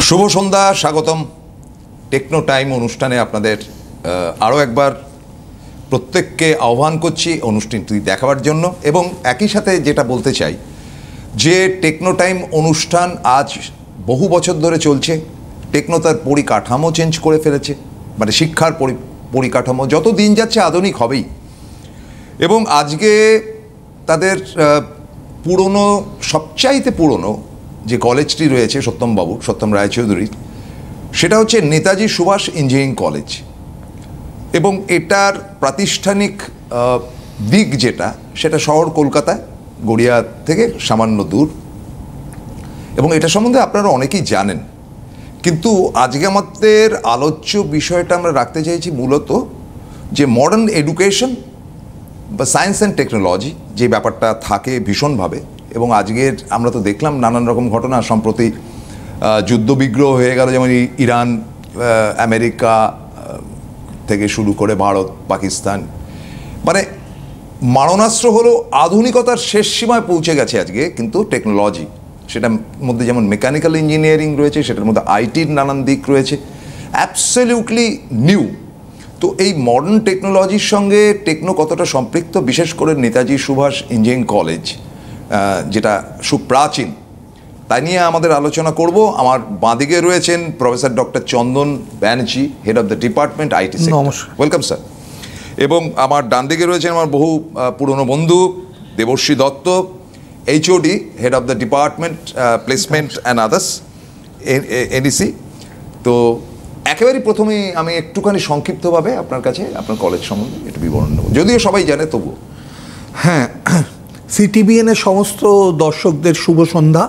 শুভ সন্ধ্যা, স্বাগতম techno time অনুষ্ঠানে আপনাদের আরও একবার প্রত্যেককে আহ্বান করছি অনুষ্ঠানটি দেখাবার জন্য। এবং একই সাথে যেটা বলতে চাই যে টেকনো টাইম অনুষ্ঠান আজ বহু বছর ধরে চলছে। টেকনো তার পরিকাঠামো চেঞ্জ করে ফেলেছে, মানে শিক্ষার পরিকাঠামো যত দিন যাচ্ছে আধুনিক হবেই। এবং আজকে তাদের পুরনো, সবচাইতে পুরনো যে কলেজটি রয়েছে সত্যম রায়চৌধুরীর, সেটা হচ্ছে নেতাজি সুভাষ ইঞ্জিনিয়ারিং কলেজ। এবং এটার প্রাতিষ্ঠানিক দিক যেটা, সেটা শহর কলকাতায়, গড়িয়া থেকে সামান্য দূর। এবং এটা সম্বন্ধে আপনারা অনেকেই জানেন, কিন্তু আজকে আমাদের আলোচ্য বিষয়টা আমরা রাখতে চাইছি মূলত যে মডার্ন এডুকেশন বা সায়েন্স অ্যান্ড টেকনোলজি যে ব্যাপারটা থাকে ভীষণভাবে। এবং আজকের আমরা তো দেখলাম নানান রকম ঘটনা, সম্প্রতি যুদ্ধবিগ্রহ হয়ে গেল, যেমন ইরান, আমেরিকা থেকে শুরু করে ভারত, পাকিস্তান, মানে মারণাস্ত্র হলো আধুনিকতার শেষ সীমায় পৌঁছে গেছে আজকে। কিন্তু টেকনোলজি, সেটার মধ্যে যেমন মেকানিক্যাল ইঞ্জিনিয়ারিং রয়েছে, সেটার মধ্যে আইটির নানান দিক রয়েছে, অ্যাবসলিউটলি নিউ। তো এই মডার্ন টেকনোলজির সঙ্গে টেকনো কতটা সম্পৃক্ত, বিশেষ করে নেতাজি সুভাষ ইঞ্জিনিয়ারিং কলেজ যেটা সুপ্রাচীন, তাই নিয়ে আমাদের আলোচনা করব। আমার বাঁদিকে রয়েছেন professor doctor Chandan Banerjee, head of the department IT sector. নমস্কার, ওয়েলকাম স্যার। এবং আমার ডান দিকে রয়েছেন আমার বহু পুরনো বন্ধু Debashree Dutta, HOD, head of the department placement and others, NEC. তো একেবারেই প্রথমে আমি একটুখানি সংক্ষিপ্তভাবে আপনার কাছে আপনার কলেজ সম্বন্ধে একটু বিবরণ নেব, যদিও সবাই জানে তবুও। হ্যাঁ, সিটিবিএনের সমস্ত দর্শকদের শুভ সন্ধ্যা।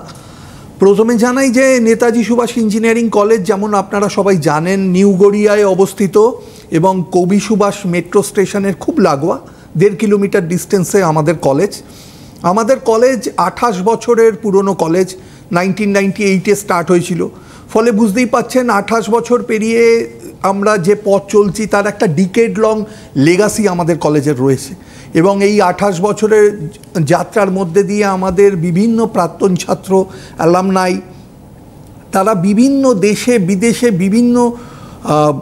প্রথমে জানাই যে নেতাজি সুভাষ ইঞ্জিনিয়ারিং কলেজ, যেমন আপনারা সবাই জানেন, নিউ গড়িয়ায় অবস্থিত এবং কবি সুভাষ মেট্রো স্টেশনের খুব লাগোয়া, 1.5 কিলোমিটার ডিস্টেন্সে আমাদের কলেজ। আমাদের কলেজ 28 বছরের পুরনো কলেজ, 1998-এ স্টার্ট হয়েছিল। ফলে বুঝতেই পাচ্ছেন 28 বছর পেরিয়ে আমরা যে পথ চলছি তার একটা ডিকেড লং লেগাসি আমাদের কলেজের রয়েছে। এবং এই 28 বছরের যাত্রার মধ্যে দিয়ে আমাদের বিভিন্ন প্রাক্তন ছাত্র, অ্যালামনাই, তারা বিভিন্ন দেশে বিদেশে বিভিন্ন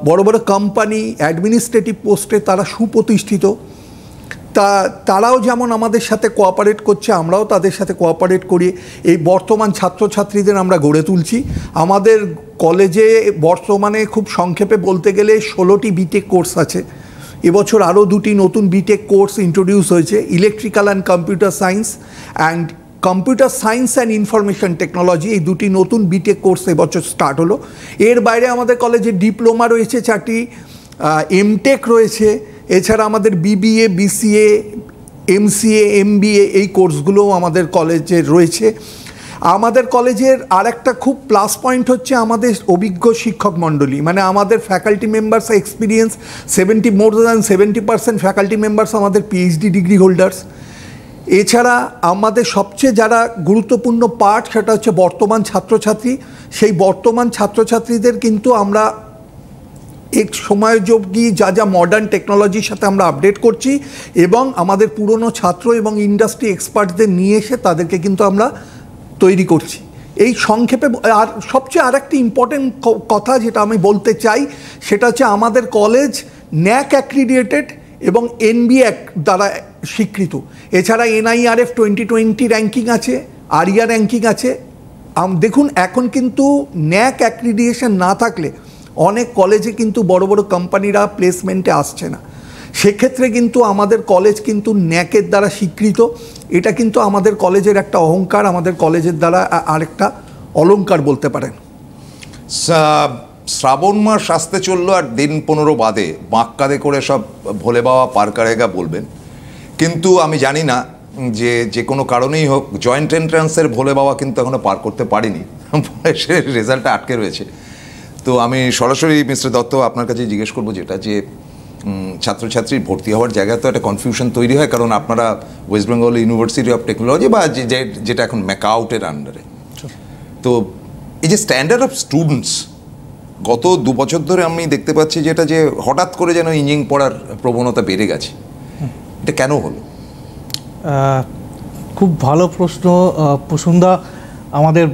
বড় বড় কোম্পানি, অ্যাডমিনিস্ট্রেটিভ পোস্টে তারা সুপ্রতিষ্ঠিত। তারাও যেমন আমাদের সাথে কোঅপারেট করছে, আমরাও তাদের সাথে কোঅপারেট করি। এই বর্তমান ছাত্রছাত্রীদের আমরা গড়ে তুলছি। আমাদের কলেজে বর্তমানে খুব সংক্ষেপে বলতে গেলে 16টি বিটেক কোর্স আছে। এবছর আরও 2টি নতুন বিটেক কোর্স ইন্ট্রোডিউস হয়েছে, electrical and computer science and computer science and information technology. এই 2টি নতুন বিটেক কোর্স এবছর স্টার্ট হলো। এর বাইরে আমাদের কলেজে ডিপ্লোমা রয়েছে 4টি, এমটেক রয়েছে, এছাড়া আমাদের বিবিএ, বিসিএ, এমসিএ, এমবিএ, এই কোর্সগুলোও আমাদের কলেজে রয়েছে। আমাদের কলেজের আরেকটা খুব প্লাস পয়েন্ট হচ্ছে আমাদের অভিজ্ঞ শিক্ষক মণ্ডলী, মানে আমাদের faculty members experience, more than 70% faculty members আমাদের পিএইচডি ডিগ্রি হোল্ডার্স। এছাড়া আমাদের সবচেয়ে যারা গুরুত্বপূর্ণ পার্ট, সেটা হচ্ছে বর্তমান ছাত্রছাত্রী। সেই বর্তমান ছাত্রছাত্রীদের কিন্তু আমরা এক সময়োপযোগী যা মডার্ন টেকনোলজির সাথে আমরা আপডেট করছি এবং আমাদের পুরনো ছাত্র এবং ইন্ডাস্ট্রি এক্সপার্টদের নিয়ে এসে তাদেরকে কিন্তু আমরা তৈরি করছি। এই সংক্ষেপে আর সবচেয়ে আরেকটি ইম্পর্টেন্ট কথা যেটা আমি বলতে চাই, সেটা হচ্ছে আমাদের কলেজ ন্যাক অ্যাক্রিডিয়েটেড এবং এনবিএ দ্বারা স্বীকৃত। এছাড়া NIRF 2020 র্যাঙ্কিং আছে, আরিয়া র্যাঙ্কিং আছে। দেখুন, এখন কিন্তু ন্যাক অ্যাক্রিডিয়েশন না থাকলে অনেক কলেজে কিন্তু বড় বড় কোম্পানিরা প্লেসমেন্টে আসছে না। সেক্ষেত্রে কিন্তু আমাদের কলেজ কিন্তু ন্যাকের দ্বারা স্বীকৃত। এটা কিন্তু আমাদের কলেজের একটা অহংকার, আমাদের কলেজের দ্বারা আরেকটা অলংকার বলতে পারেন। শ্রাবণ মাস আসতে চললো আর দিন 15 বাদে বাঁককাদে করে সব ভোলে বাবা পার কারেগা বলবেন। কিন্তু আমি জানি না যে কোনো কারণেই হোক জয়েন্ট এন্ট্রান্সের ভোলে বাবা কিন্তু এখনও পার করতে পারিনি, সে রেজাল্টটা আটকে রয়েছে। তো আমি সরাসরি মিস্টার দত্ত আপনার কাছে জিজ্ঞেস করবো যেটা, যে ছাত্রছাত্রীর ভর্তি হওয়ার জায়গায় তো একটা কনফিউশন তৈরি হয়, কারণ আপনারা West Bengal university of technology বা যেটা এখন ম্যাকআউটের আন্ডারে। তো এই যে স্ট্যান্ডার্ড অফ স্টুডেন্টস গত 2 বছর ধরে আমি দেখতে পাচ্ছি যেটা, যে হঠাৎ করে যেন ইঞ্জিনিয়ারিং পড়ার প্রবণতা বেড়ে গেছে, এটা কেন হলো? খুব ভালো প্রশ্ন প্রসন্দা। আমাদের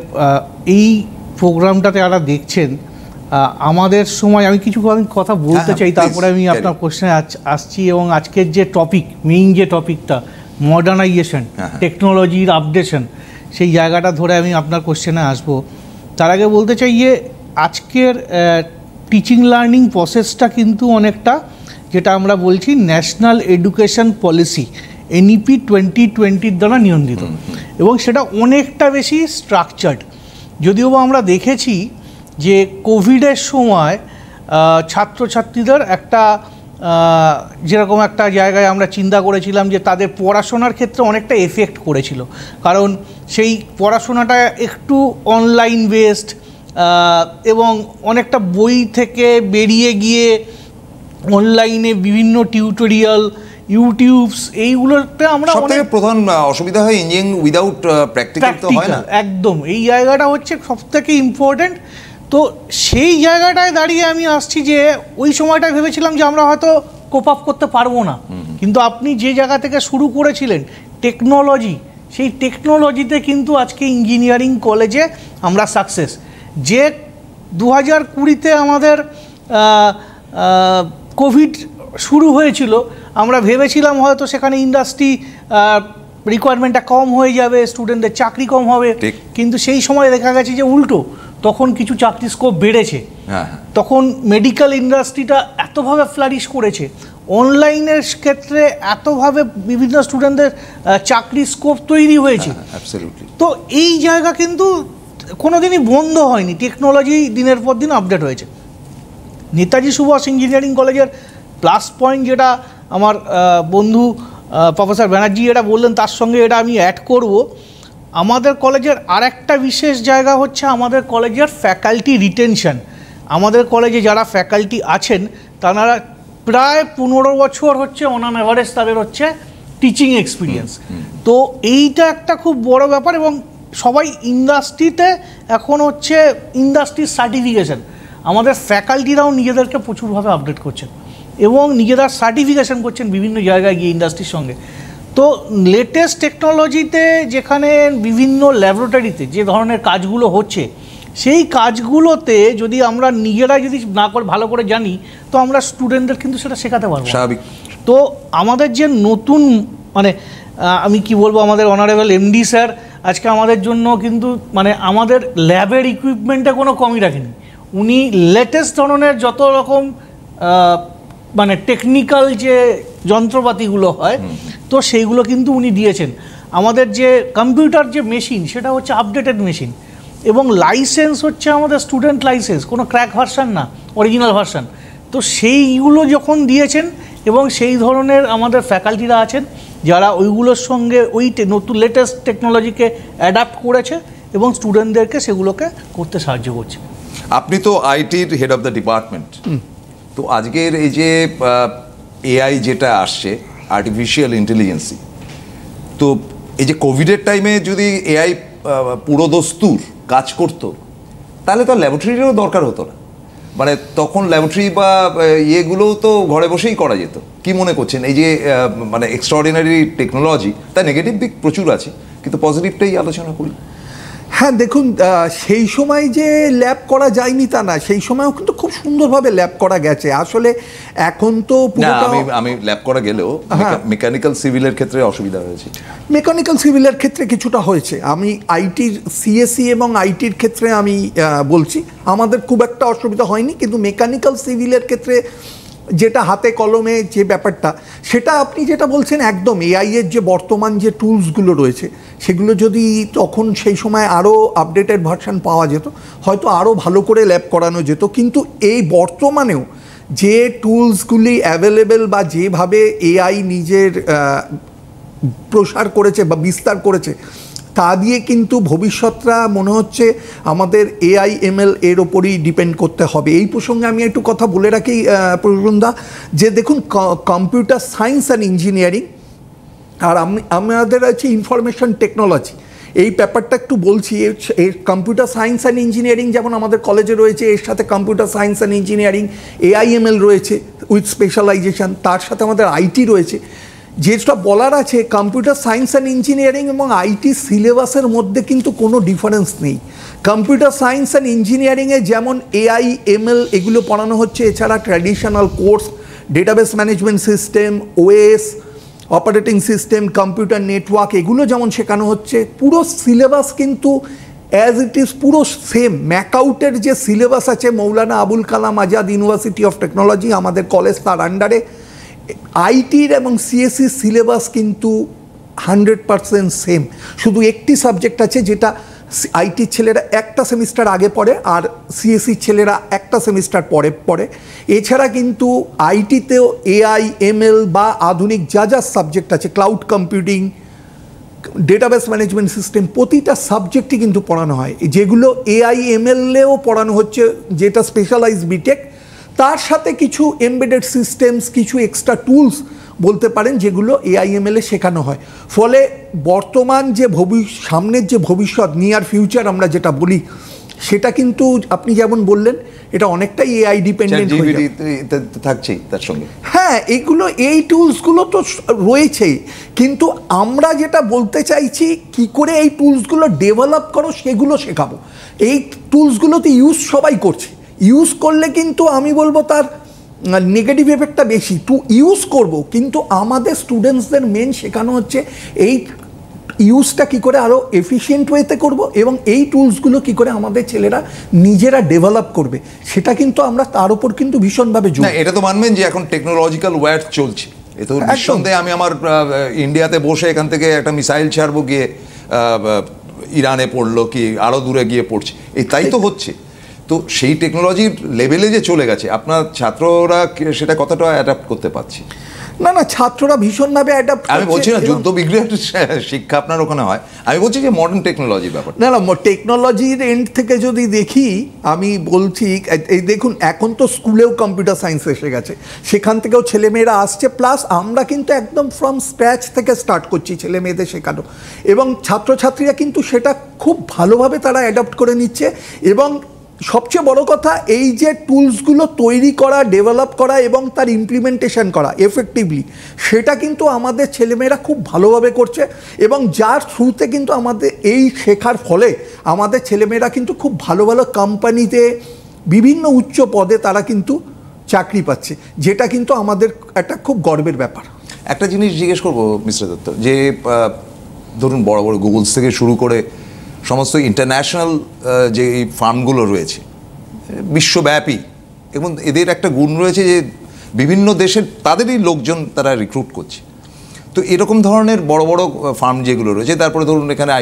এই প্রোগ্রামটাতে যারা দেখছেন, আমাদের সময় আমি কিছু কথা বলতে চাই, তারপরে আমি আপনার কোশ্চেনে আসছি। এবং আজকের যে টপিক, মেইন যে টপিকটা মডার্নাইজেশন, টেকনোলজির আপডেশন, সেই জায়গাটা ধরে আমি আপনার কোশ্চেনে আসবো। তার আগে বলতে চাই যে আজকের টিচিং লার্নিং প্রসেসটা কিন্তু অনেকটা, যেটা আমরা বলছি ন্যাশনাল এডুকেশন পলিসি NEP 2020 দ্বারা নিয়ন্ত্রিত, এবং সেটা অনেকটা বেশি স্ট্রাকচার্ড। যদিও বা আমরা দেখেছি যে কোভিডের সময় ছাত্রছাত্রীদের একটা যেরকম একটা জায়গায় আমরা চিন্তা করেছিলাম যে তাদের পড়াশোনার ক্ষেত্রে অনেকটা এফেক্ট করেছিল, কারণ সেই পড়াশোনাটা একটু অনলাইন বেসড এবং অনেকটা বই থেকে বেরিয়ে গিয়ে অনলাইনে বিভিন্ন টিউটোরিয়াল, ইউটিউবস, এইগুলোতে আমরা সবথেকে প্রধান অসুবিধা হয় ইঞ্জিনিয়ারিং উইদাউট প্র্যাকটিক্যাল তো হয় না। একদম, এই জায়গাটা হচ্ছে সবথেকে ইম্পর্টেন্ট। তো সেই জায়গাটায় দাঁড়িয়ে আমি আসছি যে ওই সময়টায় ভেবেছিলাম যে আমরা হয়তো কোপ আপ করতে পারবো না, কিন্তু আপনি যে জায়গা থেকে শুরু করেছিলেন টেকনোলজি, সেই টেকনোলজিতে কিন্তু আজকে ইঞ্জিনিয়ারিং কলেজে আমরা সাকসেস। যে 2020-তে আমাদের কোভিড শুরু হয়েছিল, আমরা ভেবেছিলাম হয়তো সেখানে ইন্ডাস্ট্রি রিকোয়ারমেন্টটা কম হয়ে যাবে, স্টুডেন্টদের চাকরি কম হবে, কিন্তু সেই সময় দেখা গেছে যে উল্টো, তখন কিছু চাকরি স্কোপ বেড়েছে। তখন মেডিকেল ইন্ডাস্ট্রিটা এতভাবে ফ্লারিশ করেছে, অনলাইনের ক্ষেত্রে এতভাবে বিভিন্ন স্টুডেন্টদের চাকরি স্কোপ তৈরি হয়েছে। তো এই জায়গা কিন্তু কোনোদিনই বন্ধ হয়নি, টেকনোলজি দিনের পর দিন আপডেট হয়েছে। নেতাজি সুভাষ ইঞ্জিনিয়ারিং কলেজের প্লাস পয়েন্ট, যেটা আমার বন্ধু প্রফেসর ব্যানার্জি এটা বললেন, তার সঙ্গে এটা আমি অ্যাড করব। আমাদের কলেজের আরেকটা বিশেষ জায়গা হচ্ছে আমাদের কলেজের ফ্যাকাল্টি রিটেনশন। আমাদের কলেজে যারা ফ্যাকাল্টি আছেন তারা প্রায় 15 বছর হচ্ছে অন অ্যান অ্যাভারেজ তাদের হচ্ছে টিচিং এক্সপিরিয়েন্স। তো এইটা একটা খুব বড় ব্যাপার, এবং সবাই ইন্ডাস্ট্রিতে এখন হচ্ছে ইন্ডাস্ট্রির সার্টিফিকেশন, আমাদের ফ্যাকাল্টিরাও নিজেদেরকে প্রচুরভাবে আপডেট করছেন এবং নিজেরা সার্টিফিকেশন করছেন বিভিন্ন জায়গায় গিয়ে ইন্ডাস্ট্রির সঙ্গে। তো লেটেস্ট টেকনোলজিতে যেখানে বিভিন্ন ল্যাবরেটরিতে যে ধরনের কাজগুলো হচ্ছে, সেই কাজগুলোতে যদি আমরা নিজেরা যদি না করে ভালো করে জানি, তো আমরা স্টুডেন্টদের কিন্তু সেটা শেখাতে পারবো। স্বাভাবিক। তো আমাদের যে নতুন মানে আমি কি বলবো, আমাদের অনারেবল MD স্যার আজকে আমাদের জন্য কিন্তু মানে আমাদের ল্যাবের ইকুইপমেন্টে কোনো কমই রাখেনি। উনি লেটেস্ট ধরনের যত রকম মানে টেকনিক্যাল যে যন্ত্রপাতিগুলো হয়, তো সেইগুলো কিন্তু উনি দিয়েছেন। আমাদের যে কম্পিউটার যে মেশিন, সেটা হচ্ছে আপডেটেড মেশিন, এবং লাইসেন্স হচ্ছে আমাদের স্টুডেন্ট লাইসেন্স, কোনো ক্র্যাক ভার্সান না, অরিজিনাল ভার্সান। তো সেইগুলো যখন দিয়েছেন, এবং সেই ধরনের আমাদের ফ্যাকাল্টিরা আছেন যারা ওইগুলোর সঙ্গে ওই নতুন লেটেস্ট টেকনোলজিকে অ্যাডাপ্ট করেছে এবং স্টুডেন্টদেরকে সেগুলোকে করতে সাহায্য করছে। আপনি তো আইটির হেড অফ দ্য ডিপার্টমেন্ট, তো আজকের এই যে AI যেটা আসছে, আর্টিফিশিয়াল ইন্টেলিজেন্সি, তো এই যে কোভিডের টাইমে যদি AI পুরোদস্তুর কাজ করতো, তাহলে তো ল্যাবরেটরিরও দরকার হতো না। মানে তখন ল্যাবরেটরি বা ইয়েগুলোও তো ঘরে বসেই করা যেত। কি মনে করছেন এই যে মানে এক্সট্রাঅর্ডিনারি টেকনোলজি, তার নেগেটিভ দিক প্রচুর আছে, কিন্তু পজিটিভটাই আলোচনা করি। হ্যাঁ দেখুন, সেই সময় যে ল্যাব করা যায়নি তা না, সেই সময়ও কিন্তু খুব সুন্দরভাবে ল্যাব করা গেছে। আসলে এখন তো আমি ল্যাব করা গেলেও মেকানিক্যাল সিভিলের ক্ষেত্রে অসুবিধা হয়েছে। মেকানিক্যাল সিভিলের ক্ষেত্রে কিছুটা হয়েছে। আমি আইটির সিএসসি এবং আইটির ক্ষেত্রে আমি বলছি আমাদের খুব একটা অসুবিধা হয়নি, কিন্তু মেকানিক্যাল সিভিলের ক্ষেত্রে যেটা হাতে কলমে যে ব্যাপারটা, সেটা আপনি যেটা বলছেন একদম AI এর যে বর্তমান যে টুলসগুলো রয়েছে, সেগুলো যদি তখন সেই সময় আরও আপডেটেড ভার্সন পাওয়া যেত, হয়তো আরও ভালো করে ল্যাব করানো যেত। কিন্তু এই বর্তমানেও যে টুলসগুলি অ্যাভেলেবেল বা যেভাবে AI নিজের প্রসার করেছে বা বিস্তার করেছে, তা দিয়ে কিন্তু ভবিষ্যৎটা মনে হচ্ছে আমাদের AI ML এর ওপরই ডিপেন্ড করতে হবে। এই প্রসঙ্গে আমি একটু কথা বলে রাখি প্রসন্দা, যে দেখুন কম্পিউটার সায়েন্স অ্যান্ড ইঞ্জিনিয়ারিং আর আমাদের আছে ইনফরমেশন টেকনোলজি, এই ব্যাপারটা একটু বলছি। এর কম্পিউটার সায়েন্স অ্যান্ড ইঞ্জিনিয়ারিং যেমন আমাদের কলেজে রয়েছে, এর সাথে computer science and engineering AI ML রয়েছে উইথ স্পেশালাইজেশন, তার সাথে আমাদের IT রয়েছে। যেটা বলার আছে, কম্পিউটার সায়েন্স অ্যান্ড ইঞ্জিনিয়ারিং এবং আইটি সিলেবাসের মধ্যে কিন্তু কোনো ডিফারেন্স নেই। কম্পিউটার সায়েন্স অ্যান্ড ইঞ্জিনিয়ারিংয়ে যেমন এআই, এমএল এগুলো পড়ানো হচ্ছে, এছাড়া traditional course, database management system, OS, operating system, computer network, এগুলো যেমন শেখানো হচ্ছে, পুরো সিলেবাস কিন্তু অ্যাজ ইট ইজ পুরো সেম। ম্যাকআউটের যে সিলেবাস আছে Maulana Abul Kalam Azad university of technology, আমাদের কলেজ তার আন্ডারে, আইটির এবং সিএসসির সিলেবাস কিন্তু 100% সেম। শুধু একটি সাবজেক্ট আছে যেটা আইটির ছেলেরা একটা সেমিস্টার আগে পড়ে আর সিএসসির ছেলেরা একটা সেমিস্টার পরে পড়ে। এছাড়া কিন্তু আইটিতেও এআই, এমএল বা আধুনিক যা যা সাবজেক্ট আছে, cloud computing, database management system, প্রতিটা সাবজেক্টই কিন্তু পড়ানো হয়। যেগুলো এআই, এমএলএও পড়ানো হচ্ছে, যেটা স্পেশালাইজ বিটেক, তার সাথে কিছু এমবেডেড সিস্টেমস, কিছু এক্সট্রা টুলস বলতে পারেন যেগুলো এআইএমএলে শেখানো হয়। ফলে বর্তমান যে সামনের যে ভবিষ্যৎ, নিয়ার ফিউচার আমরা যেটা বলি, সেটা কিন্তু আপনি যেমন বললেন এটা অনেকটাই এআই ডিপেন্ডেন্ট হয়ে যাবে, থাকছেই তার সঙ্গে। হ্যাঁ, এগুলো এই টুলসগুলো তো রয়েছেই, কিন্তু আমরা যেটা বলতে চাইছি কি করে এই টুলসগুলো ডেভেলপ করো সেগুলো শেখাবো। এই টুলসগুলোতে ইউজ সবাই করছে, ইউজ করলে কিন্তু আমি বলবো তার নেগেটিভ এফেক্টটা বেশি। ইউজ করব, কিন্তু আমাদের স্টুডেন্টসদের মেন শেখানো হচ্ছে এই ইউজটা কী করে আরও এফিশিয়েন্ট ওয়েতে করব এবং এই টুলসগুলো কী করে আমাদের ছেলেরা নিজেরা ডেভেলপ করবে, সেটা কিন্তু আমরা তার উপর কিন্তু ভীষণভাবে জোর। এটা তো মানবেন যে এখন টেকনোলজিক্যাল ওয়ার চলছে, এ তো নিঃসন্দেহে। আমি আমার ইন্ডিয়াতে বসে এখান থেকে একটা মিসাইল ছাড়বো, গিয়ে ইরানে পড়লো কি আরও দূরে গিয়ে পড়ছে, তাই তো হচ্ছে। তো সেই টেকনোলজির লেভেলে যে চলে গেছে, আপনার ছাত্ররা সেটা কতটা অ্যাডাপ্ট করতে পারছে? না, ছাত্ররা ভীষণভাবে অ্যাডাপ্ট। আমি বলছি না যুদ্ধ বিগ্রহের শিক্ষা আপনার ওখানে হয়, আমি বলছি যে মডার্ন টেকনোলজির ব্যাপার। না, টেকনোলজির এন্ড থেকে যদি দেখি, আমি বলছি এই দেখুন, এখন তো স্কুলেও কম্পিউটার সায়েন্স এসে গেছে, সেখান থেকেও ছেলেমেয়েরা আসছে, প্লাস আমরা কিন্তু একদম ফ্রম স্ক্র্যাচ থেকে স্টার্ট করছি ছেলে মেয়েদের শেখানো, এবং ছাত্রছাত্রীরা কিন্তু সেটা খুব ভালোভাবে তারা অ্যাডাপ্ট করে নিচ্ছে। এবং সবচেয়ে বড় কথা, এই যে টুলসগুলো তৈরি করা, ডেভেলপ করা এবং তার ইমপ্লিমেন্টেশন করা এফেক্টিভলি, সেটা কিন্তু আমাদের ছেলেমেয়েরা খুব ভালোভাবে করছে, এবং যার থ্রুতে কিন্তু আমাদের এই শেখার ফলে আমাদের ছেলেমেয়েরা কিন্তু খুব ভালো ভালো কোম্পানিতে বিভিন্ন উচ্চ পদে তারা কিন্তু চাকরি পাচ্ছে, যেটা কিন্তু আমাদের একটা খুব গর্বের ব্যাপার। একটা জিনিস জিজ্ঞেস করবো মিস্টার দত্ত, যে ধরুন বড় বড় গুগলস থেকে শুরু করে সমস্ত ইন্টারন্যাশনাল যে ফার্মগুলো রয়েছে বিশ্বব্যাপী, এবং এদের একটা গুণ রয়েছে যে বিভিন্ন দেশের তাদেরই লোকজন তারা রিক্রুট করছে। তো এরকম ধরনের বড় বড় ফার্ম যেগুলো রয়েছে, তারপরে ধরুন এখানে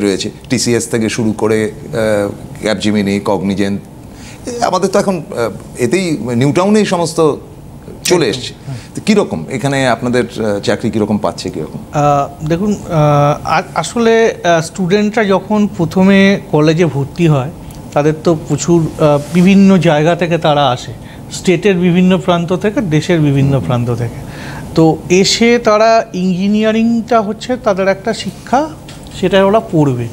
রয়েছে টিসিএস থেকে শুরু করে ক্যাপজেমিনি, কগনিজেন্ট, আমাদের তো এখন এতেই নিউটাউনেই সমস্ত চলে এসছে। তো কীরকম এখানে আপনাদের চাকরি কীরকম পাচ্ছে, কীরকম? দেখুন, আসলে স্টুডেন্টরা যখন প্রথমে কলেজে ভর্তি হয়, তাদের তো প্রচুর বিভিন্ন জায়গা থেকে তারা আসে, স্টেটের বিভিন্ন প্রান্ত থেকে, দেশের বিভিন্ন প্রান্ত থেকে। তো এসে তারা ইঞ্জিনিয়ারিংটা হচ্ছে তাদের একটা শিক্ষা, সেটা ওরা পড়বে,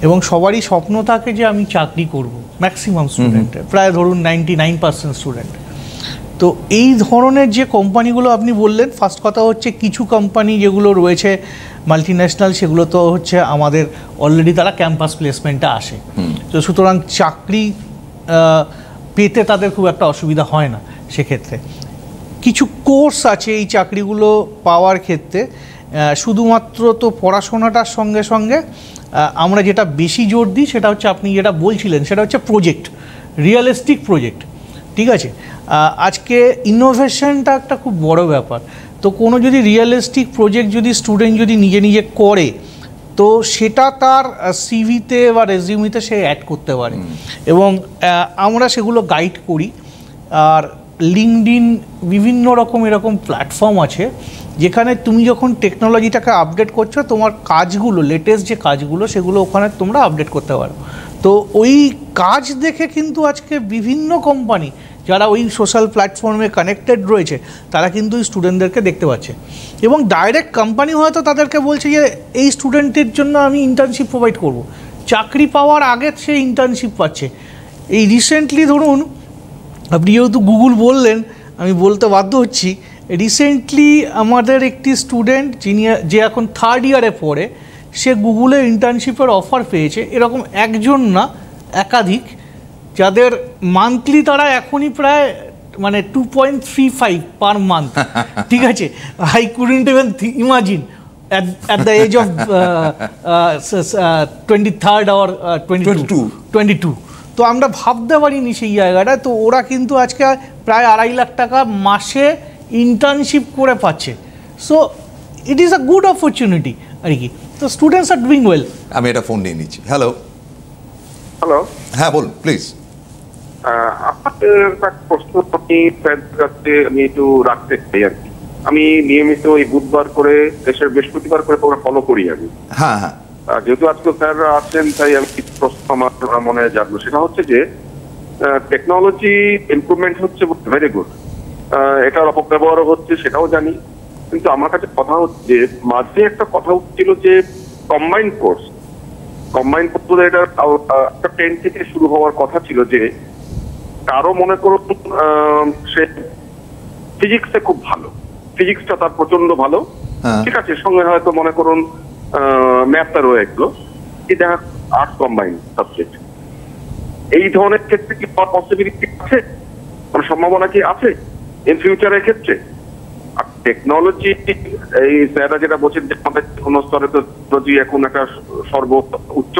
এবং সবারই স্বপ্ন থাকে যে আমি চাকরি করব, ম্যাক্সিমাম স্টুডেন্টের, প্রায় ধরুন 99% স্টুডেন্ট। তো এই ধরনের যে কোম্পানিগুলো আপনি বললেন, ফার্স্ট কথা হচ্ছে কিছু কোম্পানি যেগুলো রয়েছে মাল্টিন্যাশনাল, সেগুলো তো হচ্ছে আমাদের অলরেডি তারা ক্যাম্পাস প্লেসমেন্টে আসে, তো সুতরাং চাকরি পেতে তাদের খুব একটা অসুবিধা হয় না। সেক্ষেত্রে কিছু কোর্স আছে এই চাকরিগুলো পাওয়ার ক্ষেত্রে, শুধুমাত্র তো পড়াশোনাটার সঙ্গে সঙ্গে আমরা যেটা বেশি জোর দিই সেটা হচ্ছে আপনি যেটা বলছিলেন, সেটা হচ্ছে প্রজেক্ট, রিয়েলিস্টিক প্রজেক্ট। ঠিক আছে, আজকে ইনোভেশনটা একটা খুব বড় ব্যাপার। তো কোনো যদি রিয়েলিস্টিক প্রজেক্ট যদি স্টুডেন্ট যদি নিজে নিজে করে, তো সেটা তার সিভিতে বা রেজিউমিতে সে অ্যাড করতে পারে, এবং আমরা সেগুলো গাইড করি। আর লিঙ্কডইন, বিভিন্ন রকম এরকম প্ল্যাটফর্ম আছে যেখানে তুমি যখন টেকনোলজিটাকে আপডেট করছো, তোমার কাজগুলো, লেটেস্ট যে কাজগুলো, সেগুলো ওখানে তোমরা আপডেট করতে পারো। তো ওই কাজ দেখে কিন্তু আজকে বিভিন্ন কোম্পানি যারা ওই সোশ্যাল প্ল্যাটফর্মে কানেক্টেড রয়েছে, তারা কিন্তু ওই স্টুডেন্টদেরকে দেখতে পাচ্ছে, এবং ডাইরেক্ট কোম্পানি হয়তো তাদেরকে বলছে যে এই স্টুডেন্টের জন্য আমি ইন্টার্নশিপ প্রোভাইড করব। চাকরি পাওয়ার আগে সে ইন্টার্নশিপ পাচ্ছে। এই রিসেন্টলি ধরুন, আপনি যেহেতু গুগল বললেন, আমি বলতে বাধ্য হচ্ছি, রিসেন্টলি আমাদের একটি স্টুডেন্ট যে এখন 3rd ইয়ারে পড়ে, সে গুগলে ইন্টার্নশিপের অফার পেয়েছে। এরকম একজন না, একাধিক, যাদের মান্থলি তারা এখনই প্রায় মানে 2.35 পার মান্থ। ঠিক আছে, I couldn't even imagine at the age of 23rd or 22। তো আমরা ভাবতে পারিনি সেই জায়গাটা। তো ওরা কিন্তু আজকে প্রায় 2.5 লাখ টাকা মাসে ইন্টার্নশিপ করে পাচ্ছে। So it is a good opportunity আর কি। তো স্টুডেন্টস আর ডুইং ওয়েল। আমি এটা ফোন নিয়ে নিচ্ছি। হ্যালো হ্যালো, হ্যাঁ বলুন প্লিজ। আপনাদের একটা প্রশ্ন আমি একটু রাখতে চাই আর কি। আমি নিয়মিত এই বুধবার করে দেশের বৃহস্পতিবার করে প্রোগ্রাম ফলো করি আমি। হ্যাঁ হ্যাঁ, যেহেতু আজকে স্যাররা আছেন তাই আমি কিছু প্রশ্ন আমার মনে জানবো। সেটা হচ্ছে যে টেকনোলজি ইমপ্রুভমেন্ট হচ্ছে ভেরি গুড, এটার অপব্যবহারও হচ্ছে সেটাও জানি, কিন্তু আমার কাছে কথা হচ্ছে যে মাঝে একটা কথা হচ্ছিল যে কম্বাইন্ড কোর্স এটা একটা 10 থেকে শুরু হওয়ার কথা ছিল। যে কারো মনে করুন সে ফিজিক্সে খুব ভালো, ফিজিক্সটা তার প্রচন্ড ভালো, ঠিক আছে, সঙ্গে হয়তো মনে করুন ম্যাথটা রয়ে গেলো, দেখা আর্টস কম্বাইন্ড সাবজেক্ট। এই ধরনের ক্ষেত্রে কি পসিবিলিটি আছে, মানে সম্ভাবনা কি আছে ইন ফিউচারের ক্ষেত্রে? টেকনোলজি এই স্যাররা যেটা বলছেন যে আমাদের কোন স্তরে তো টেকনোলজি এখন একটা উচ্চ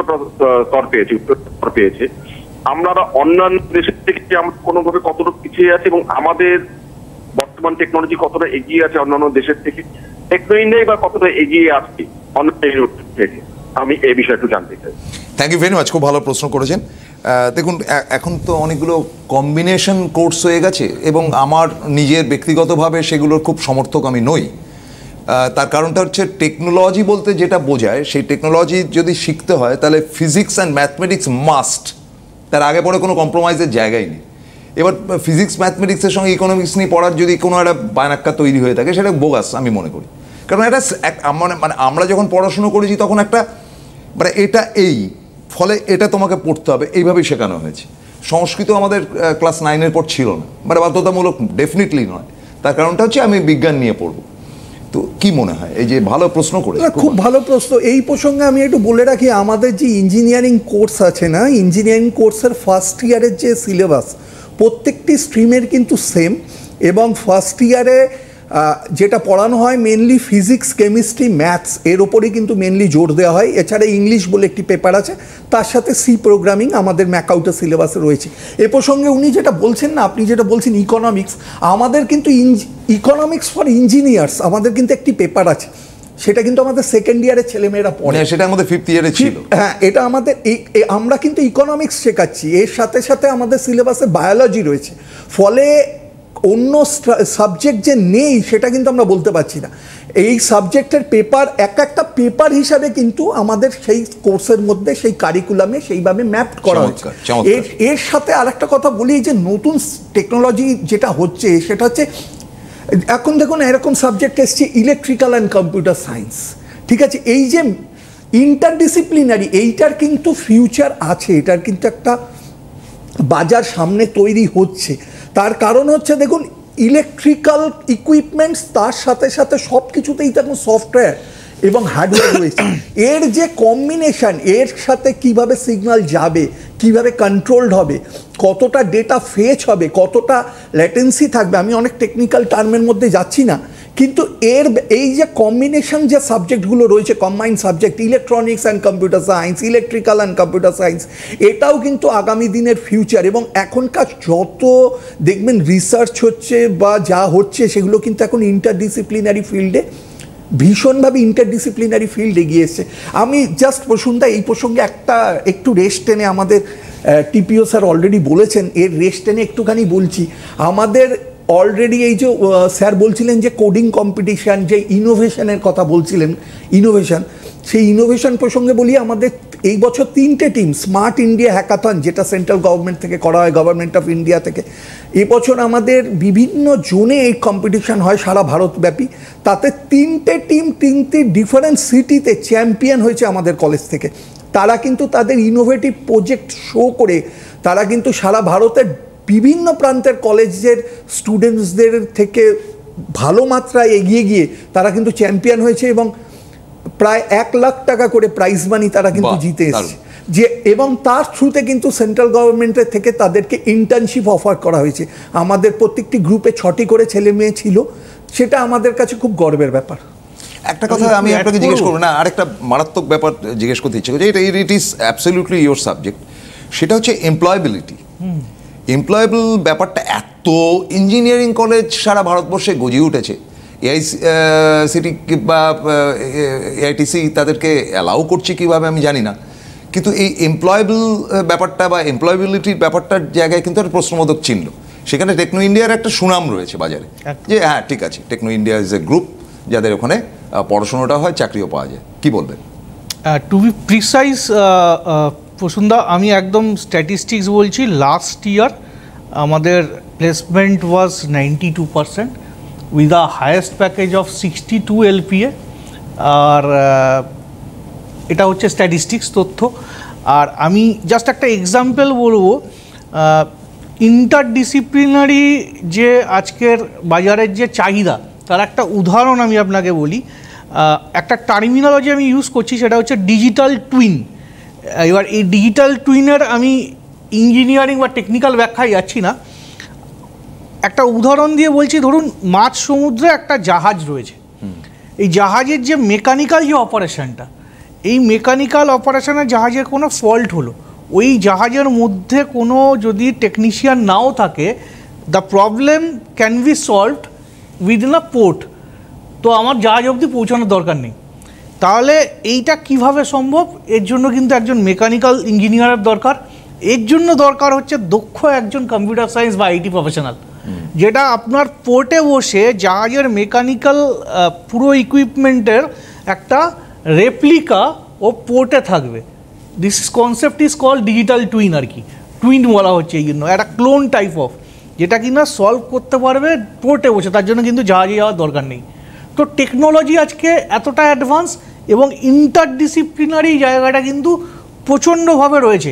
স্তর পেয়েছে, আমরা অন্যান্য দেশের থেকে আমরা কোনোভাবে কতটা পিছিয়ে আছি এবং আমাদের বর্তমান টেকনোলজি কতটা এগিয়ে আছে অন্যান্য দেশের থেকে, টেকনোলজি বা কতটা এগিয়ে আসছে অন্যান্য থেকে, আমি এই বিষয়ে একটু জানতে চাই। থ্যাংক ইউ ভেরি মাচ, খুব ভালো প্রশ্ন করেছেন। দেখুন, এখন তো অনেকগুলো কম্বিনেশন কোর্স হয়ে গেছে এবং আমার নিজের ব্যক্তিগতভাবে সেগুলোর খুব সমর্থক আমি নই। তার কারণটা হচ্ছে টেকনোলজি বলতে যেটা বোঝায়, সেই টেকনোলজি যদি শিখতে হয় তাহলে ফিজিক্স অ্যান্ড ম্যাথমেটিক্স মাস্ট, তার আগে পরে কোনো কম্প্রোমাইজের জায়গাই নেই। এবার ফিজিক্স ম্যাথমেটিক্সের সঙ্গে ইকোনমিক্স নিয়ে পড়ার যদি কোনো একটা বায়নাক্কা তৈরি হয়ে থাকে সেটা বোগাস আমি মনে করি। কারণ এটা মানে আমরা যখন পড়াশুনো করেছি তখন একটা মানে এটা এই ফলে এটা তোমাকে পড়তে হবে এইভাবেই শেখানো হয়েছে। সংস্কৃত আমাদের ক্লাস 9-এর পর ছিল না, মানে বাধ্যতামূলক ডেফিনেটলি নয়। তার কারণটা হচ্ছে আমি বিজ্ঞান নিয়ে পড়বো। তো কি মনে হয়, এই যে ভালো প্রশ্ন করে, খুব ভালো প্রশ্ন। এই প্রসঙ্গে আমি একটু বলে রাখি, আমাদের যে ইঞ্জিনিয়ারিং কোর্স আছে না, ইঞ্জিনিয়ারিং কোর্সের ফার্স্ট ইয়ারের যে সিলেবাস প্রত্যেকটি স্ট্রিমের কিন্তু সেম, এবং ফার্স্ট ইয়ারে যেটা পড়ানো হয় মেনলি ফিজিক্স, কেমিস্ট্রি, ম্যাথস, এর ওপরেই কিন্তু মেনলি জোর দেওয়া হয়। এছাড়া ইংলিশ বলে একটি পেপার আছে, তার সাথে সি প্রোগ্রামিং আমাদের ম্যাকআউটের সিলেবাসে রয়েছে। এ প্রসঙ্গে উনি যেটা বলছেন না, আপনি যেটা বলছেন ইকোনমিক্স, আমাদের কিন্তু ইকোনমিক্স ফর ইঞ্জিনিয়ার্স আমাদের কিন্তু একটি পেপার আছে, সেটা কিন্তু আমাদের সেকেন্ড ইয়ারের ছেলেমেয়েরা পড়ে, সেটা আমাদের 5th ইয়ারে ছিল। হ্যাঁ, এটা আমাদের আমরা কিন্তু ইকোনমিক্স শেখাচ্ছি, এর সাথে সাথে আমাদের সিলেবাসে বায়োলজি রয়েছে, ফলে অন্য সাবজেক্ট যে নেই সেটা কিন্তু আমরা বলতে পারছি না। এই সাবজেক্টের পেপার একটা পেপার হিসাবে কিন্তু আমাদের সেই কোর্সের মধ্যে সেই কারিকুলামে সেইভাবে ম্যাপ করা হচ্ছে। এর সাথে আরেকটা কথা বলি, যে নতুন টেকনোলজি যেটা হচ্ছে সেটা হচ্ছে এখন দেখুন এরকম সাবজেক্ট এসছে ইলেকট্রিক্যাল অ্যান্ড কম্পিউটার সায়েন্স, ঠিক আছে। এই যে ইন্টারডিসিপ্লিনারি, এইটার কিন্তু ফিউচার আছে, এটার কিন্তু একটা বাজার সামনে তৈরি হচ্ছে। তার কারণ হচ্ছে দেখুন ইলেকট্রিক্যাল ইকুইপমেন্টস, তার সাথে সাথে সব কিছুতেই তখন সফটওয়্যার এবং হার্ডওয়্যার রয়েছে। এর যে কম্বিনেশন, এর সাথে কিভাবে সিগন্যাল যাবে, কিভাবে কন্ট্রোলড হবে, কতটা ডেটা ফেচ হবে, কতটা ল্যাটেন্সি থাকবে, আমি অনেক টেকনিক্যাল টার্মের মধ্যে যাচ্ছি না, কিন্তু এই যে কম্বিনেশন যে সাবজেক্টগুলো রয়েছে, combined subject, electronics and computer science, electrical and computer science, এটাও কিন্তু আগামী দিনের ফিউচার। এবং এখনকার যত দেখবেন রিসার্চ হচ্ছে বা যা হচ্ছে সেগুলো কিন্তু এখন ইন্টারডিসিপ্লিনারি ফিল্ডে, ভীষণভাবে ইন্টারডিসিপ্লিনারি ফিল্ড এগিয়ে এসছে। আমি জাস্ট প্রসঙ্গটা এই প্রসঙ্গে একটু রেস্ট টেনে, আমাদের টিপিও স্যার অলরেডি বলেছেন, এর রেস্ট টেনে একটুখানি বলছি। আমাদের অলরেডি এই যে স্যার বলছিলেন যে কোডিং কম্পিটিশান, যে ইনোভেশনের কথা বলছিলেন, ইনোভেশন, সেই ইনোভেশন প্রসঙ্গে বলি, আমাদের এই বছর 3টে টিম স্মার্ট ইন্ডিয়া হ্যাকাথন, যেটা সেন্ট্রাল গভর্নমেন্ট থেকে করা হয়, গভর্নমেন্ট অফ ইন্ডিয়া থেকে, এবছর আমাদের বিভিন্ন জোনে এই কম্পিটিশান হয় সারা ভারতব্যাপী। তাতে 3টে টিম 3টি ডিফারেন্ট সিটিতে চ্যাম্পিয়ন হয়েছে আমাদের কলেজ থেকে। তারা কিন্তু তাদের ইনোভেটিভ প্রজেক্ট শো করে তারা কিন্তু সারা ভারতের বিভিন্ন প্রান্তের কলেজের স্টুডেন্টসদের থেকে ভালো মাত্রায় এগিয়ে গিয়ে তারা কিন্তু চ্যাম্পিয়ন হয়েছে এবং প্রায় 1 লাখ টাকা করে প্রাইজ মানি তারা কিন্তু জিতে এসেছে যে, এবং তার থ্রুতে কিন্তু সেন্ট্রাল গভর্নমেন্টের থেকে তাদেরকে ইন্টার্নশিপ অফার করা হয়েছে। আমাদের প্রত্যেকটি গ্রুপে 6টি করে ছেলে মেয়ে ছিল, সেটা আমাদের কাছে খুব গর্বের ব্যাপার। একটা কথা আমি আপনাকে জিজ্ঞেস করবো না, আরেকটা মারাত্মক ব্যাপার জিজ্ঞেস করতে ইচ্ছে করছে, it is absolutely your subject, সেটা হচ্ছে এমপ্লয়েবিলিটি। এমপ্লয়েবল ব্যাপারটা এত ইঞ্জিনিয়ারিং কলেজ সারা ভারতবর্ষে গজিয়ে উঠেছে, এআইসিটি বা এআইটিসি তাদেরকে অ্যালাউ করছে কীভাবে আমি জানি না, কিন্তু এই এমপ্লয়েবল ব্যাপারটা বা এমপ্লয়েবিলিটির ব্যাপারটার জায়গায় কিন্তু একটা প্রশ্নবোধক চিহ্ন। সেখানে টেকনো ইন্ডিয়ার একটা সুনাম রয়েছে বাজারে, যে হ্যাঁ ঠিক আছে, Techno India is a group যাদের ওখানে পড়াশোনাটা হয়, চাকরিও পাওয়া যায়। কি বলবেন? টু বি প্রিসাইজ প্রসুন্দা, আমি একদম স্ট্যাটিস্টিক্স বলছি, লাস্ট ইয়ার আমাদের placement was 92% with a highest package of 62 LPA। আর এটা হচ্ছে স্ট্যাটিস্টিক্স তথ্য। আর আমি জাস্ট একটা এক্সাম্পল বলবো, ইন্টারডিসিপ্লিনারি যে আজকের বাজারের যে চাহিদা, তার একটা উদাহরণ আমি আপনাকে বলি। একটা টার্মিনোলজি আমি ইউজ করছি, সেটা হচ্ছে ডিজিটাল টুইন। এবার এই ডিজিটাল টুইনের আমি ইঞ্জিনিয়ারিং বা টেকনিক্যাল ব্যাখ্যায় যাচ্ছি না, একটা উদাহরণ দিয়ে বলছি। ধরুন মাঝ সমুদ্রে একটা জাহাজ রয়েছে, এই জাহাজের যে মেকানিক্যাল যে অপারেশনটা, এই মেকানিক্যাল অপারেশনে জাহাজের কোনো ফল্ট হলো, ওই জাহাজের মধ্যে কোনো যদি টেকনিশিয়ান নাও থাকে, the problem can be solved within a port. তো আমার জাহাজ অবধি পৌঁছানোর দরকার নেই। তাহলে এইটা কিভাবে সম্ভব? এর জন্য কিন্তু একজন মেকানিক্যাল ইঞ্জিনিয়ারের দরকার, এর জন্য দরকার হচ্ছে দক্ষ একজন কম্পিউটার সায়েন্স বা আইটি প্রফেশনাল, যেটা আপনার পোর্টে বসে জাহাজের মেকানিক্যাল পুরো ইকুইপমেন্টের একটা রেপ্লিকা ও পোর্টে থাকবে। This concept is called digital twin. আর কি টুইন বলা হচ্ছে এই জন্য, একটা ক্লোন টাইপ অফ, যেটা কিনা সলভ করতে পারবে পোর্টে বসে, তার জন্য কিন্তু জাহাজে যাওয়ার দরকার নেই। তো টেকনোলজি আজকে এতটা অ্যাডভান্স এবং ইন্টারডিসিপ্লিনারি জায়গাটা কিন্তু প্রচণ্ডভাবে রয়েছে।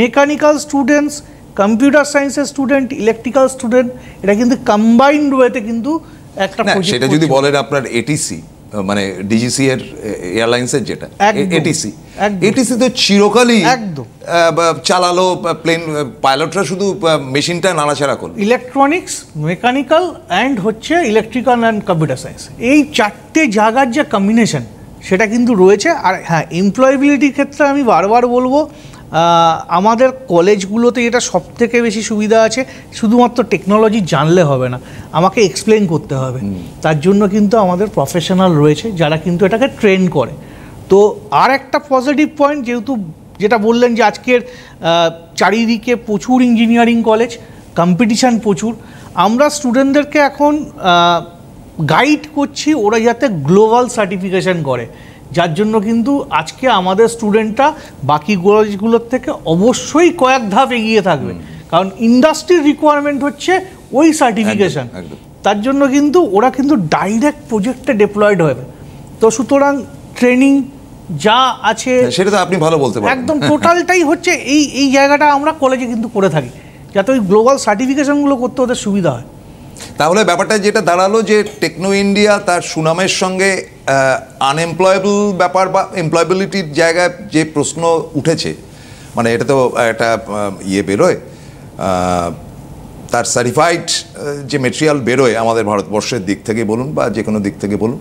মেকানিক্যাল স্টুডেন্টস, কম্পিউটার সায়েন্সের স্টুডেন্ট, ইলেকট্রিক্যাল স্টুডেন্ট, এটা কিন্তু কম্বাইন্ড ওয়েতে কিন্তু একটা, সেটা যদি বলেন আপনার এটিসি মানে ডিজিসি এর এয়ারলাইন্সের যেটা এটিসি, এটিসি তো চিরকালই একদম চালালো প্লেন, পাইলটরা শুধু মেশিনটা নাড়াচাড়া করলো। ইলেকট্রনিক্স, মেকানিক্যাল অ্যান্ড হচ্ছে ইলেকট্রিক্যাল অ্যান্ড কম্পিউটার সায়েন্স, এই চারটে জায়গার যে কম্বিনেশন সেটা কিন্তু রয়েছে। আর হ্যাঁ, এমপ্লয়েবিলিটির ক্ষেত্রে আমি বারবার বলবো, আমাদের কলেজগুলোতে এটা সবথেকে বেশি সুবিধা আছে। শুধুমাত্র টেকনোলজি জানলে হবে না, আমাকে এক্সপ্লেন করতে হবে। তার জন্য কিন্তু আমাদের প্রফেশনাল রয়েছে যারা কিন্তু এটাকে ট্রেন করে। তো আর একটা পজিটিভ পয়েন্ট, যেহেতু যেটা বললেন যে আজকের চারিদিকে প্রচুর ইঞ্জিনিয়ারিং কলেজ, কম্পিটিশান প্রচুর, আমরা স্টুডেন্টদেরকে এখন গাইড করছি ওরা যাতে গ্লোবাল সার্টিফিকেশন করে, যার জন্য কিন্তু আজকে আমাদের স্টুডেন্টরা বাকি কলেজগুলোর থেকে অবশ্যই কয়েক ধাপ এগিয়ে থাকবে, কারণ ইন্ডাস্ট্রির রিকোয়ারমেন্ট হচ্ছে ওই সার্টিফিকেশন। তার জন্য কিন্তু ওরা কিন্তু ডাইরেক্ট প্রজেক্টে ডিপ্লয়েড হবে। তো সুতরাং ট্রেনিং যা আছে সেটা তো আপনি ভালো বলতে পারেন, একদম টোটালটাই হচ্ছে এই জায়গাটা আমরা কলেজে কিন্তু করে থাকি, যাতে ওই গ্লোবাল সার্টিফিকেশনগুলো করতে ওদের সুবিধা হয়। তাহলে ব্যাপারটা যেটা দাঁড়ালো যে টেকনো ইন্ডিয়া তার সুনামের সঙ্গে আনএমপ্লয়েবল ব্যাপার বা এমপ্লয়েবিলিটির জায়গায় যে প্রশ্ন উঠেছে, মানে এটা তো একটা ইয়ে বেরোয়, তার সার্টিফাইড যে মেটেরিয়াল বেরোয় আমাদের ভারতবর্ষের দিক থেকে বলুন বা যে কোনো দিক থেকে বলুন,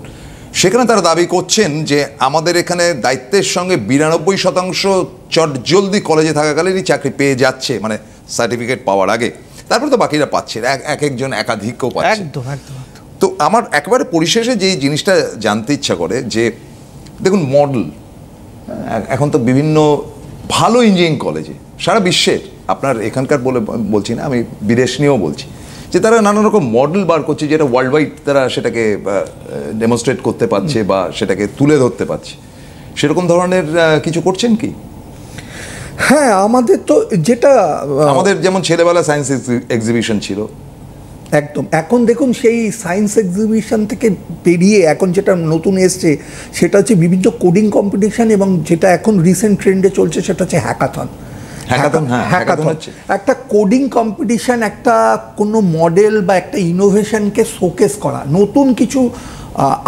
সেখানে তারা দাবি করছেন যে আমাদের এখানে দায়িত্বের সঙ্গে 92% চটজলদি কলেজে থাকাকালীনই চাকরি পেয়ে যাচ্ছে, মানে সার্টিফিকেট পাওয়ার আগে। তারপরে তো বাকিরা পাচ্ছে, এক একজন একাধিকও পাচ্ছে। একদম একদম। তো আমার একেবারে পরিশেষে যেই জিনিসটা জানতে ইচ্ছা করে যে দেখুন মডেল, এখন তো বিভিন্ন ভালো ইঞ্জিনিয়ারিং কলেজে সারা বিশ্বের, আপনার এখানকার বলছি না, আমি বিদেশ নিয়েও বলছি, যে তারা নানা রকম মডেল বার করছে যেটা ওয়ার্ল্ড ওয়াইড তারা সেটাকে ডেমনস্ট্রেট করতে পারছে বা সেটাকে তুলে ধরতে পারছে। সেরকম ধরনের কিছু করছেন কি? হ্যাঁ, আমাদের তো যেটা আমাদের যেমন ছেলেবেলা সায়েন্স এক্সিবিশন ছিল, একদম। এখন দেখুন সেই সায়েন্স এক্সিবিশন থেকে বেরিয়ে এখন যেটা নতুন এসছে সেটা হচ্ছে বিভিন্ন কোডিং কম্পিটিশান, এবং যেটা এখন রিসেন্ট ট্রেন্ডে চলছে সেটা হচ্ছে হ্যাকাথন। হ্যাকাথন, হ্যাঁ, হ্যাকাথন হ্যাকাথন হচ্ছে। একটা কোডিং কম্পিটিশন, একটা কোনো মডেল বা একটা ইনোভেশনকে শোকেস করা, নতুন কিছু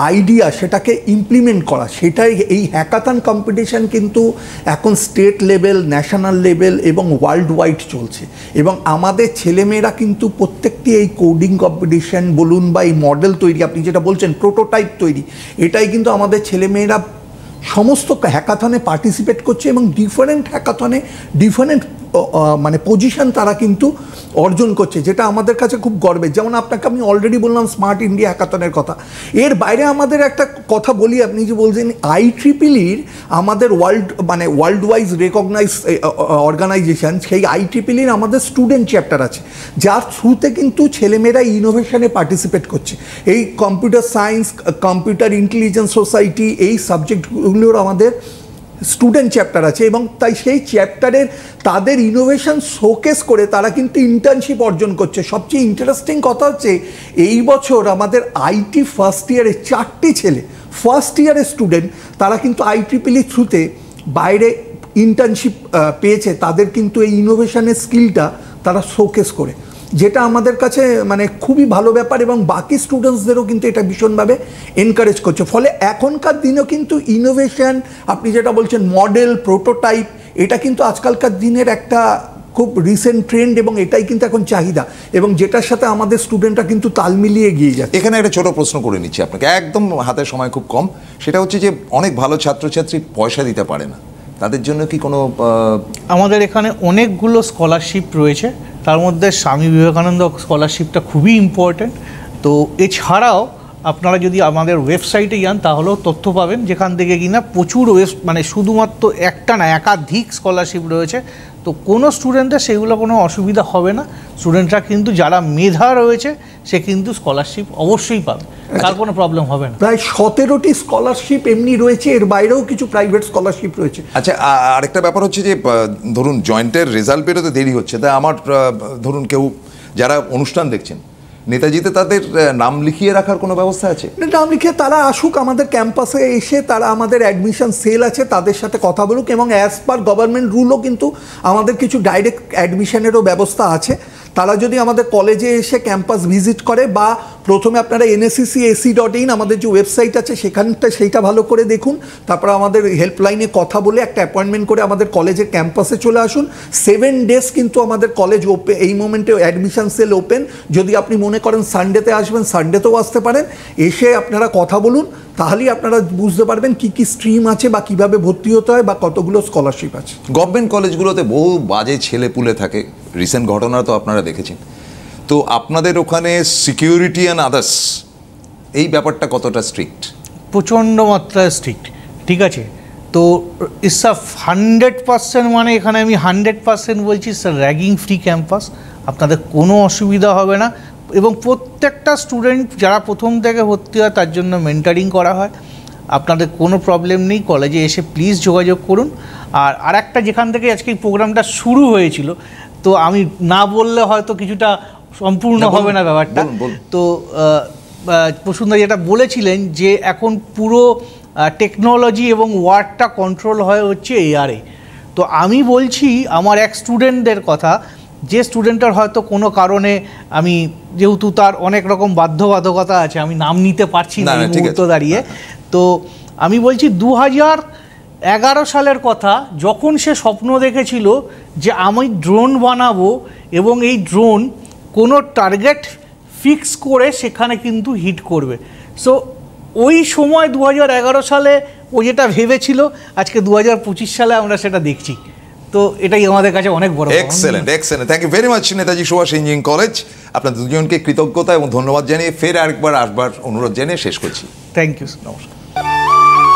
আইডিয়া সেটাকে ইমপ্লিমেন্ট করা, সেটাই এই হ্যাকাথন কম্পিটিশন কিন্তু এখন স্টেট লেভেল, ন্যাশনাল লেভেল এবং ওয়ার্ল্ড ওয়াইড চলছে। এবং আমাদের ছেলেমেয়েরা কিন্তু প্রত্যেকটি এই কোডিং কম্পিটিশন বলুন বা এই মডেল তৈরি, আপনি যেটা বলছেন প্রোটোটাইপ তৈরি, এটাই কিন্তু আমাদের ছেলেমেয়েরা সমস্ত হ্যাকাথনে পার্টিসিপেট করছে এবং ডিফারেন্ট হ্যাকাথনে ডিফারেন্ট মানে পজিশন তারা কিন্তু অর্জন করছে, যেটা আমাদের কাছে খুব গর্বের। যেমন আপনাকে আমি অলরেডি বললাম স্মার্ট ইন্ডিয়া হ্যাকাথনের কথা। এর বাইরে আমাদের একটা কথা বলি, আপনি যে বলছেন IEEEর আমাদের ওয়ার্ল্ড ওয়াইজ রেকগনাইজ অর্গানাইজেশন, সেই IEEEর আমাদের স্টুডেন্ট চ্যাপ্টার আছে, যার থ্রুতে কিন্তু ছেলেমেয়েরা ইনোভেশনে পার্টিসিপেট করছে। এই computer science, computer intelligence society, এই সাবজেক্টগুলোর আমাদের স্টুডেন্ট চ্যাপ্টার আছে এবং তাই সেই চ্যাপ্টারের তাদের ইনোভেশন শোকেস করে তারা কিন্তু ইন্টার্নশিপ অর্জন করছে। সবচেয়ে ইন্টারেস্টিং কথা হচ্ছে এই বছর আমাদের IT ফার্স্ট ইয়ারে 4টি ছেলে ফার্স্ট ইয়ারের স্টুডেন্ট, তারা কিন্তু IEEE থ্রুতে বাইরে ইন্টার্নশিপ পেয়েছে, তাদের কিন্তু এই ইনোভেশনের স্কিলটা তারা শোকেস করে, যেটা আমাদের কাছে মানে খুবই ভালো ব্যাপার এবং বাকি স্টুডেন্টসদেরও কিন্তু এটা ভীষণভাবে এনকারেজ করছে। ফলে এখনকার দিনেও কিন্তু ইনোভেশন, আপনি যেটা বলছেন মডেল, প্রোটোটাইপ, এটা কিন্তু আজকালকার দিনের একটা খুব রিসেন্ট ট্রেন্ড এবং এটাই কিন্তু এখন চাহিদা এবং যেটার সাথে আমাদের স্টুডেন্টরা কিন্তু তাল মিলিয়ে এগিয়ে যাচ্ছে। এখানে একটা ছোট প্রশ্ন করে নিচ্ছি আপনাকে, একদম হাতে সময় খুব কম, সেটা হচ্ছে যে অনেক ভালো ছাত্রছাত্রী পয়সা দিতে পারে না, তাদের জন্য কি কোনো আমাদের এখানে অনেকগুলো স্কলারশিপ রয়েছে, তার মধ্যে স্বামী বিবেকানন্দ স্কলারশিপটা খুবই ইম্পর্ট্যান্ট। তো এছাড়াও আপনারা যদি আমাদের ওয়েবসাইটে যান তাহলেও তথ্য পাবেন, যেখান থেকে কিনা প্রচুর মানে শুধুমাত্র একটা না একাধিক স্কলারশিপ রয়েছে। তো কোনো স্টুডেন্টের সেগুলো কোনো অসুবিধা হবে না, স্টুডেন্টরা কিন্তু যারা মেধা রয়েছে সে কিন্তু স্কলারশিপ অবশ্যই পাবে, তার কোনো প্রবলেম হবে না। প্রায় 17টি স্কলারশিপ এমনি রয়েছে, এর বাইরেও কিছু প্রাইভেট স্কলারশিপ রয়েছে। আচ্ছা, আরেকটা ব্যাপার হচ্ছে যে ধরুন জয়েন্টের রেজাল্ট বেরোতে দেরি হচ্ছে, তাই আমার ধরুন কেউ যারা অনুষ্ঠান দেখছেন নেতাজিতে তাদের নাম লিখিয়ে রাখার কোনো ব্যবস্থা আছে? নাম লিখে তারা আসুক আমাদের ক্যাম্পাসে এসে, তারা আমাদের অ্যাডমিশন সেল আছে তাদের সাথে কথা বলুক এবং অ্যাজ পার গভর্নমেন্ট রুলও কিন্তু আমাদের কিছু ডাইরেক্ট অ্যাডমিশনেরও ব্যবস্থা আছে। তারা যদি আমাদের কলেজে এসে ক্যাম্পাস ভিজিট করে বা প্রথমে আপনারা NSCC.ac.in আমাদের যে ওয়েবসাইট আছে সেইটা ভালো করে দেখুন, তারপর আমাদের হেল্পলাইনে কথা বলে একটা অ্যাপয়েন্টমেন্ট করে আমাদের কলেজের ক্যাম্পাসে চলে আসুন। 7 ডেজ কিন্তু আমাদের কলেজ ওপেন, এই মোমেন্টে অ্যাডমিশন সেল ওপেন। যদি আপনি মনে করেন সানডেতে আসবেন, সানডেতেও আসতে পারেন, এসে আপনারা কথা বলুন, তাহলেই আপনারা বুঝতে পারবেন কি কি স্ট্রিম আছে বা কিভাবে ভর্তি হতে হয় বা কতগুলো স্কলারশিপ আছে। গভর্নমেন্ট কলেজগুলোতে বহু বাজে ছেলেপুলে থাকে, রিসেন্ট ঘটনা তো আপনারা দেখেছেন। তো আপনাদের ওখানে সিকিউরিটি অ্যান্ড আদার্স এই ব্যাপারটা কতটা স্ট্রিক্ট? প্রচণ্ড মাত্রায় স্ট্রিক্ট, ঠিক আছে। তো ইটস আ 100%, মানে এখানে আমি 100% বলছি, স্যার র্যাগিং ফ্রি ক্যাম্পাস, আপনাদের কোনো অসুবিধা হবে না। এবং প্রত্যেকটা স্টুডেন্ট যারা প্রথম থেকে ভর্তি হয় তার জন্য মেন্টারিং করা হয়, আপনাদের কোনো প্রবলেম নেই, কলেজে এসে প্লিজ যোগাযোগ করুন। আর একটা যেখান থেকে আজকে এই প্রোগ্রামটা শুরু হয়েছিল, তো আমি না বললে হয়তো কিছুটা সম্পূর্ণ হবে না ব্যাপারটা। তো প্রসূনদা যেটা বলেছিলেন যে এখন পুরো টেকনোলজি এবং ওয়ার্ডটা কন্ট্রোল হচ্ছে AR এ। তো আমি বলছি আমার এক স্টুডেন্টদের কথা, যে স্টুডেন্টের হয়তো কোনো কারণে, আমি যেহেতু তার অনেক রকম বাধ্যবাধকতা আছে, আমি নাম নিতে পারছি না এই মুহূর্তে দাঁড়িয়ে, তো আমি বলছি 2011 সালের কথা, যখন সে স্বপ্ন দেখেছিল যে আমি ড্রোন বানাবো এবং এই ড্রোন কোনো টার্গেট ফিক্স করে সেখানে কিন্তু হিট করবে। সো ওই সময় 2011 সালে ও যেটা ভেবেছিল, আজকে 2025 সালে আমরা সেটা দেখছি। তো এটাই আমাদের কাছে অনেক বড়। Excellent, thank you very much Netaji Subhash engineering college. আপনাদের দুজনকে কৃতজ্ঞতা এবং ধন্যবাদ জানিয়ে ফের আরেকবার আসবার অনুরোধ জানিয়ে শেষ করছি। থ্যাংক ইউ, নমস্কার।